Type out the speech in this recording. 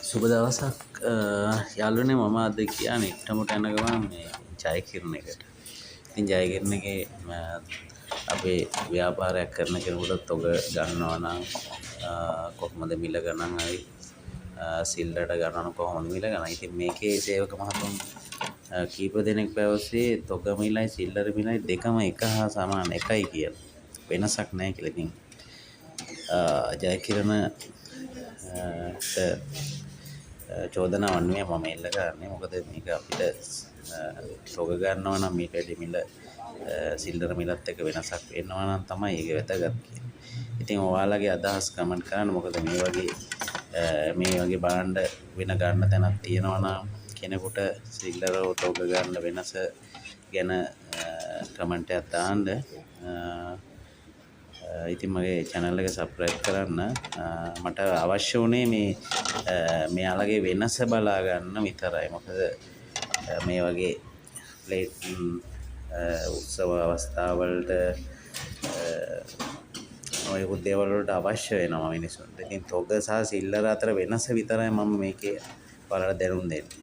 සුබ දවසක් යාළුවනේ මම අද කියන්නේ නිට්ටමට යන ගමන් මේ ජයකිරණ එකට. ඉතින් ජයකිරණ එකේ අපේ ව්‍යාපාරයක් කරන කෙනෙකුට තොග ගන්නවා නම් කොහොමද මිල ගණන් හරි සිල්ලරට ගන්නවනම් කොහොමද මිල ගණන්. ඉතින් මේකේ සේවක මහතුන් කීප දෙනෙක් පැවසේ තොග මිලයි සිල්ලර මිලයි දෙකම එක හා සමාන එකයි කියලා. වෙනසක් නැහැ කියලා. ඉතින් ජයකිරණ චෝදනාවක් නෙමෙයි මම එල්ල කරන්නේ. මොකද මේක අපිට තොග ගන්නවා නම් මේක වැඩි මිල සිල්ලර මිලත් එක්ක වෙනසක් වෙනවා නම් තමයි ඒක වැදගත් කියන්නේ. ඉතින් ඔයාලගේ අදහස් කමෙන්ට් කරන්න. මොකද මේ වගේ භාණ්ඩ වෙන ගන්න තැනක් තියෙනවා නම් කෙනෙකුට සිල්ලර තොග ගන්න වෙනස ගැන කමෙන්ට් එකක් දාන්න. ඉතින් මගේ channel එක subscribe කරන්න. මට අවශ්‍ය වුණේ මෙයාලගේ වෙනස බලා ගන්න විතරයි. මොකද මේ වගේ උත්සව අවස්ථාවලට ඔය දේවල් වලට අවශ්‍ය වෙනවා මිනිස්සුන්ට. ඉතින් තොග සහ සිල්ලර අතර වෙනස විතරයි මම මේකේ ඔයාලට දැනුම් දෙන්නේ.